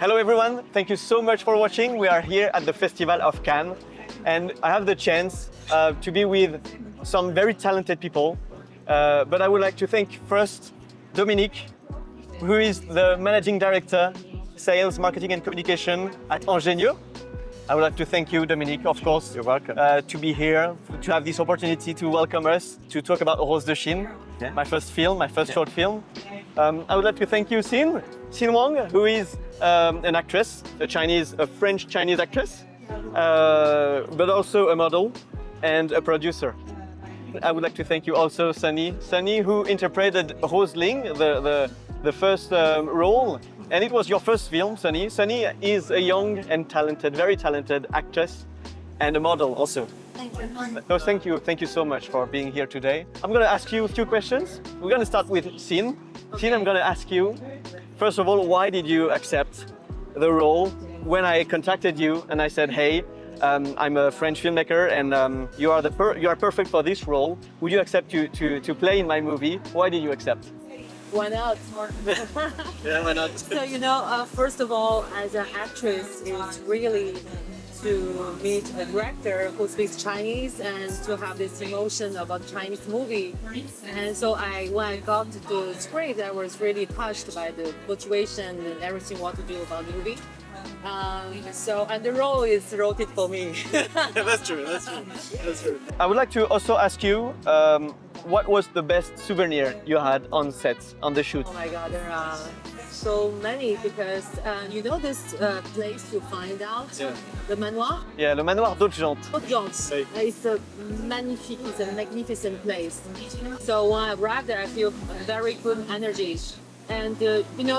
Hello everyone, thank you so much for watching. We are here at the Festival of Cannes and I have the chance to be with some very talented people. But I would like to thank first Dominique, who is the Managing Director, Sales, Marketing and Communication at Angénieux. I would like to thank you, Dominique, of course. You're welcome. To be here, to have this opportunity to welcome us, to talk about Rose de Chine, my first film, my first short film. I would like to thank you, Cine Wong, who is an actress, a French-Chinese actress, but also a model and a producer. I would like to thank you also, Sunny, who interpreted Rose Ling, the first role. And it was your first film, Sunny. Sunny is a young and talented, very talented actress and a model also. Thank you. No, thank you so much for being here today. I'm going to ask you a few questions. We're going to start with Cine. Cine, I'm going to ask you, first of all, why did you accept the role when I contacted you and I said, hey, I'm a French filmmaker and you are perfect for this role. Would you accept to play in my movie? Why did you accept? Why not? Yeah, why not? So, first of all, as an actress, it's really to meet a director who speaks Chinese and to have this emotion about Chinese movie. And so when I got the script, I was really touched by the motivation and everything what to do about the movie. And the role is wrote it for me. That's true. I would like to also ask you, what was the best souvenir you had on set, on the shoot? Oh my God, there are so many because you know this place you find out, the manoir? Yeah, le manoir d'Haute-Jante. Haute-Jante. It's a magnificent place. So when I arrived there, I feel very good energy. And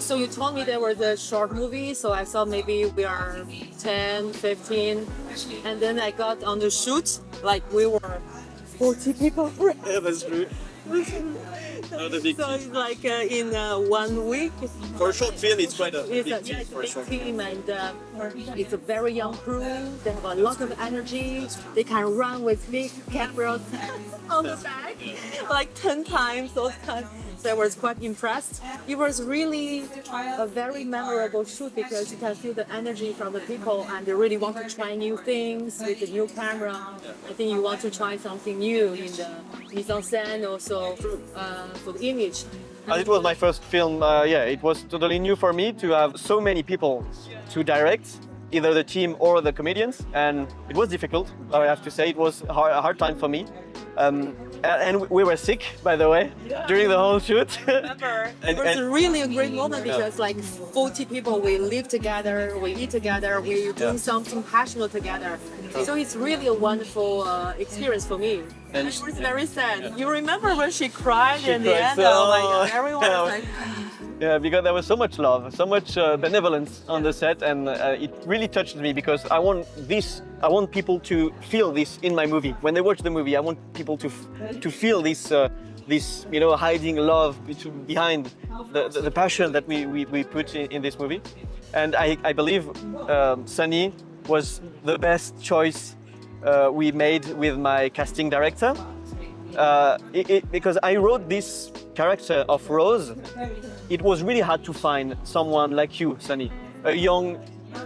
so you told me there was a short movie, so I thought maybe we are 10, 15. And then I got on the shoot, like we were 40 people. Yeah, that's true. Not a big So it's like in 1 week. For a short film, it's quite a big It's a big team and it's a very young crew. They have a lot of energy. They can run with big cameras on the back, like 10 times those times. So I was quite impressed. It was really a very memorable shoot because you can feel the energy from the people and they really want to try new things with the new camera. I think you want to try something new in the mise en scène, also for the image. It was my first film. It was totally new for me to have so many people to direct, either the team or the comedians, and it was difficult. I have to say, it was a hard time for me. And we were sick, by the way, during the whole shoot. It was really a great moment because like 40 people, we live together, we eat together, we're doing something passionate together. So it's really a wonderful experience for me. And it was very sad. You remember when she cried in the end? Oh my God, everyone was like... Yeah, because there was so much love, so much benevolence on the set, and it really touched me because I want people to feel this in my movie. When they watch the movie, I want people to feel this hiding love behind the passion that we put in this movie. And I believe Sunny was the best choice we made with my casting director. Because I wrote this character of Rose, it was really hard to find someone like you, Sunny, a young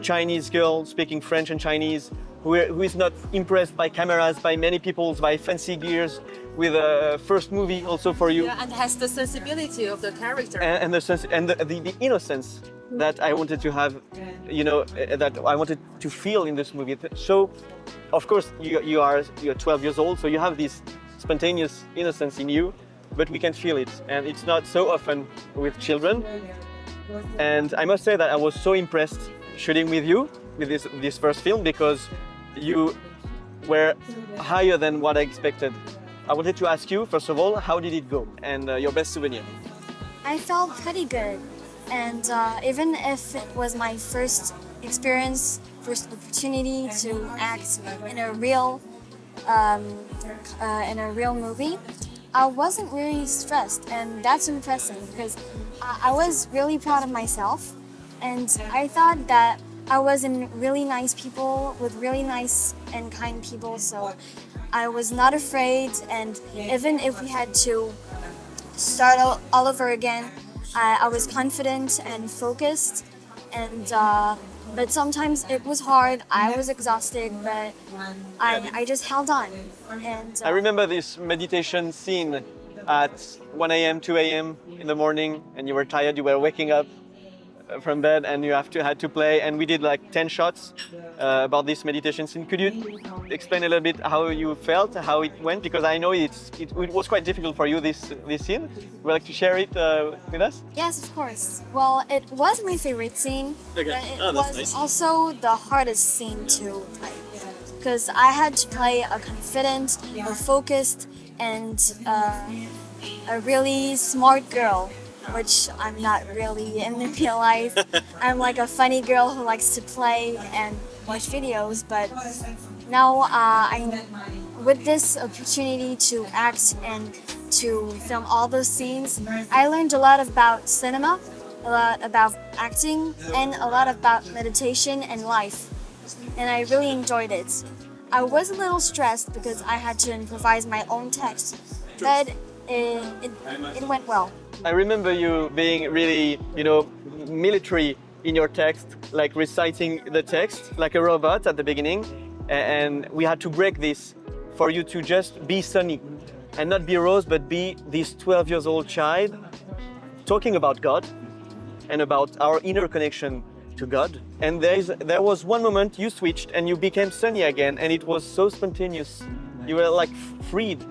Chinese girl speaking French and Chinese, who is not impressed by cameras, by many people, by fancy gears, with a first movie also for you. Yeah, and has the sensibility of the character. And the innocence that I wanted to have, that I wanted to feel in this movie. So, of course, you're 12 years old, so you have this spontaneous innocence in you, but we can feel it, and it's not so often with children. And I must say that I was so impressed shooting with you with this first film because you were higher than what I expected. I wanted to ask you, first of all, how did it go, and your best souvenir? I felt pretty good, and even if it was my first experience, first opportunity to act in a real movie, I wasn't really stressed, and that's impressive because I was really proud of myself, and I thought that I was in really nice people with really nice and kind people, so I was not afraid, and even if we had to start all over again, I was confident and focused, and but sometimes it was hard. I was exhausted, but I just held on. And I remember this meditation scene at 1 a.m., 2 a.m. in the morning, and you were tired, you were waking up from bed and you had to play, and we did like 10 shots about this meditation scene. Could you explain a little bit how you felt, how it went? Because I know it was quite difficult for you, this scene. Would you like to share it with us? yes, of course. Well, it was my favorite scene, Okay. but it Oh, that's was nice. also the hardest scene to play. Because I had to play a confident, a focused, and a really smart girl, which I'm not really in real life. I'm like a funny girl who likes to play and watch videos, but now with this opportunity to act and to film all those scenes, I learned a lot about cinema, a lot about acting, and a lot about meditation and life. And I really enjoyed it. I was a little stressed because I had to improvise my own text, but it went well. I remember you being really, military in your text, like reciting the text like a robot at the beginning, and we had to break this for you to just be Sunny and not be Rose, but be this 12 years old child talking about God and about our inner connection to God. And there was one moment you switched and you became Sunny again, and it was so spontaneous. You were like freed,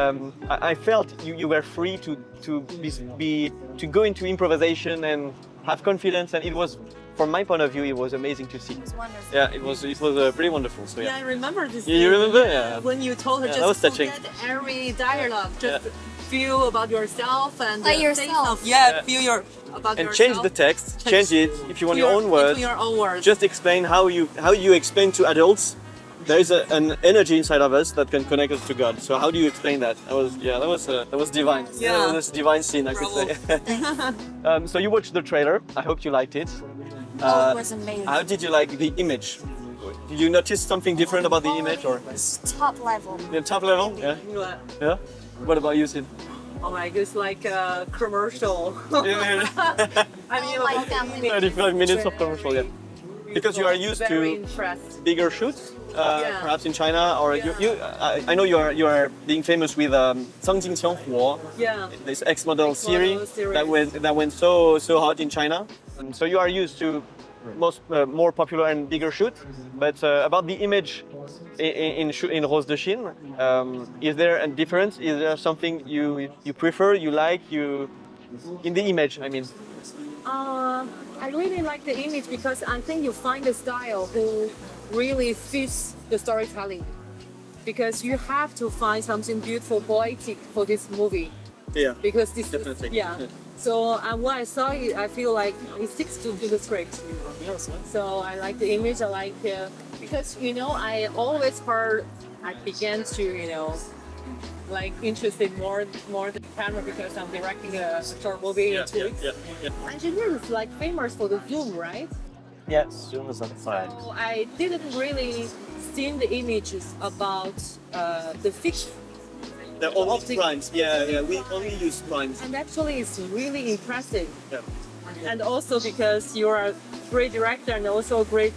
I felt you were free to go into improvisation and have confidence, and it was, from my point of view, it was amazing to see. It was wonderful. Yeah, it was pretty wonderful. So Yeah, I remember this. You remember? Yeah. When you told her Yeah, that was just touching. forget every dialogue, just feel about yourself and By say yourself. something. Yeah, feel about And yourself. change the text, change it if you want your own words. Into your own words. Just explain how you explain to adults. There is an energy inside of us that can connect us to God. So how do you explain that? That was divine. Yeah. That was a divine scene, I could say. So you watched the trailer. I hope you liked it. Oh, it was amazing. How did you like the image? Did you notice something different about the image, or It's top level. the top level? Yeah. Yeah. What about you, Cine? Oh my god, it's like a commercial. Yeah. I mean, my like, family. 35 minutes of commercial, yeah. Because you are used very to impressed. bigger shoots, Yeah. perhaps in China, or Yeah. I know you are being famous with 苍井枪火, Yeah. this X-model series series. that went so hot in China. And so you are used to more popular and bigger shoot. But about the image in Rose de Chine, is there a difference? Is there something you prefer, you like, in the image? I mean. I really like the image because I think you find a style who really fits the storytelling. Because you have to find something beautiful, poetic for this movie. Yeah. Because this Definitely. yeah. So when I saw it, I feel like it sticks to the script. So I like the image. I like because I always heard I began to like interested more the camera because I'm directing a short movie in 2 weeks. Angénieux is like famous for the zoom, right? Yes, Zoom is on fire. So I didn't really see the images about the fiction. The only optic- primes, yeah, we only use primes. And actually, it's really impressive. Yeah. And also because you are a great director and also a great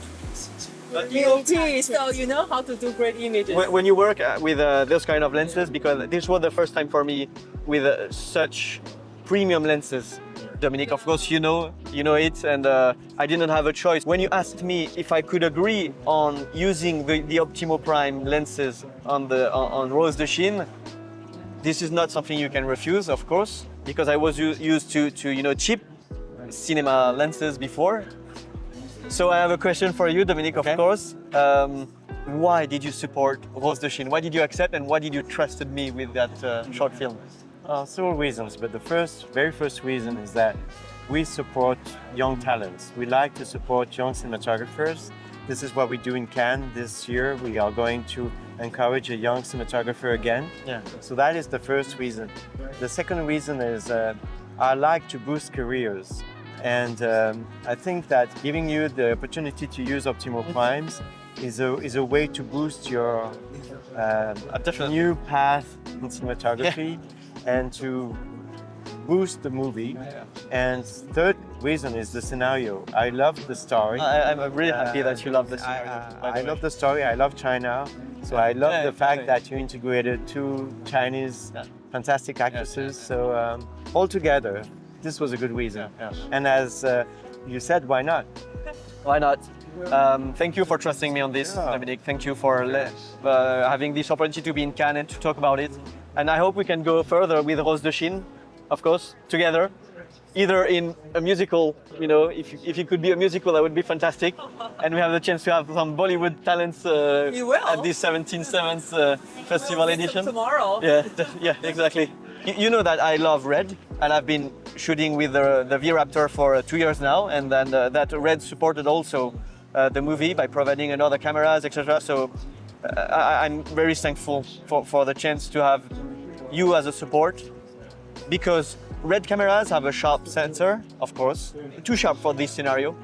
You- DOP, so you know how to do great images. When you work with those kind of lenses, because this was the first time for me with such premium lenses, Dominique, of course you know it, and I didn't have a choice. When you asked me if I could agree on using the Optimo Prime lenses on Rose de Chine, this is not something you can refuse, of course, because I was used to cheap cinema lenses before. So I have a question for you, Dominique, of course. Why did you support Rose de Chine? Why did you accept, and why did you trusted me with that short film? Several reasons, but the very first reason is that we support young talents. We like to support young cinematographers. This is what we do in Cannes this year. We are going to encourage a young cinematographer again. Yeah. So that is the first reason. The second reason is I like to boost careers. And I think that giving you the opportunity to use Optimo Primes is a way to boost your new path in cinematography and to boost the movie. And third reason is the scenario. I love the story. I'm really happy that you love this. I love the story. I love China. So I love the fact that you integrated two Chinese fantastic actresses. So altogether, this was a good reason. And as you said, why not? Why not? Thank you for trusting me on this, Dominic. Thank you for having this opportunity to be in Cannes and to talk about it. And I hope we can go further with Rose de Chine, of course, together. Either in a musical, you know, if it could be a musical, that would be fantastic. And we have the chance to have some Bollywood talents at this 17/7 festival edition. Tomorrow. Yeah, exactly. You know that I love red, and I've been shooting with the V-Raptor for 2 years now, and then that red supported also the movie by providing another cameras, etc. So I'm very thankful for the chance to have you as a support, because red cameras have a sharp sensor, of course, too sharp for this scenario.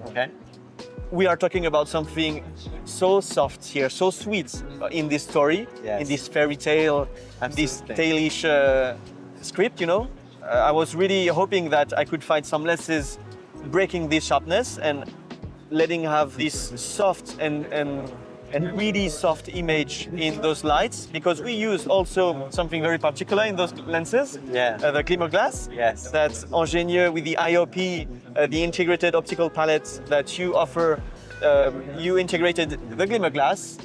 Okay. We are talking about something so soft here, so sweet in this story, in this fairy tale, this tailish script, you know. I was really hoping that I could find some lenses breaking this sharpness and letting have this soft and really soft image in those lights, because we use also something very particular in those lenses, the glimmer glass. Yes. That's Angénieux with the IOP, the integrated optical palette that you offer. You integrated the glimmer glass,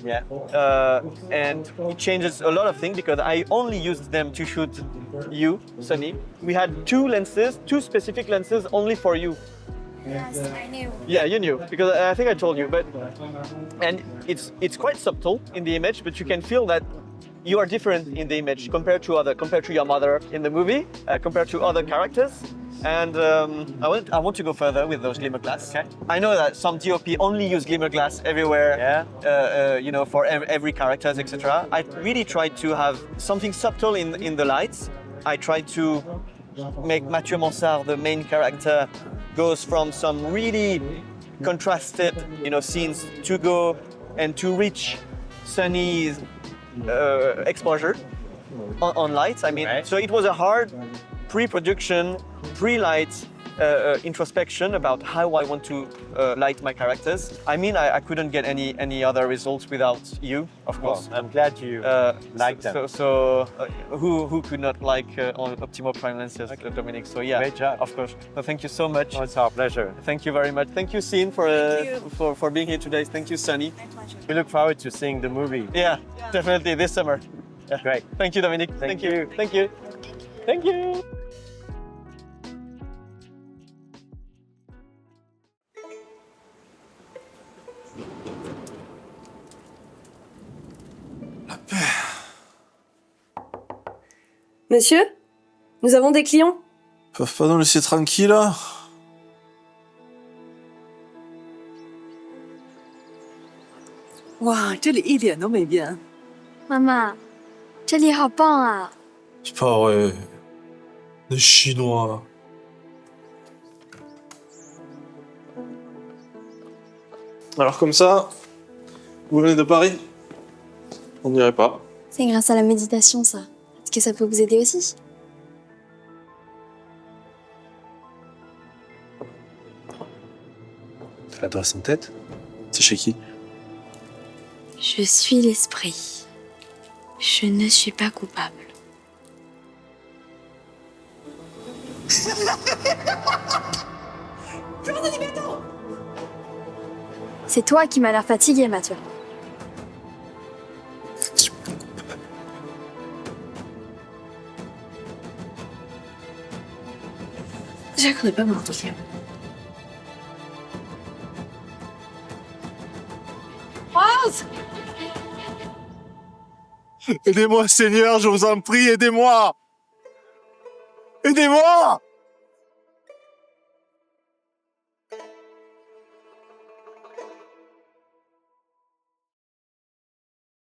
and it changes a lot of things, because I only used them to shoot you, Sunny. We had two specific lenses only for you. Yes, I knew. Yeah, you knew, because I think I told you. And it's quite subtle in the image, but you can feel that you are different in the image compared to your mother in the movie, compared to other characters. And I want to go further with those glimmer glass. Okay. I know that some DOP only use glimmer glass everywhere, you know, for every characters, etc. I really tried to have something subtle in the lights. I tried to make Mathieu Mansart, the main character, goes from some really contrasted, you know, scenes to go and to reach sunny exposure on lights. I mean, so it was a hard pre-production, pre-light introspection about how I want to light my characters. I mean, I couldn't get any other results without you, of course. Well, I'm glad you like them. So who could not like Optimo Prime lenses, Dominic? So yeah, great job. Of course. So thank you so much. Oh, it's our pleasure. Thank you very much. Thank you, Cine, for being here today. Thank you, Sunny. My pleasure. We look forward to seeing the movie. Yeah, definitely this summer. Yeah. Great. Thank you, Dominic. Thank you. Thank you. Thank you. Monsieur, nous avons des clients. Ils peuvent pas nous laisser tranquille, là? Wow, 这里一点都没变。妈妈，这里好棒啊！ C'est pas vrai. Des Chinois. Alors comme ça, vous venez de Paris? On n'irait pas. C'est grâce à la méditation, ça. Est-ce que ça peut vous aider aussi? T'as l'adresse en tête? C'est chez qui? Je suis l'esprit. Je ne suis pas coupable. C'est toi qui m'as l'air fatigué, Mathieu. Jacques n'est pas mort, ok. Aidez-moi, Seigneur, je vous en prie, aidez-moi! Aidez-moi!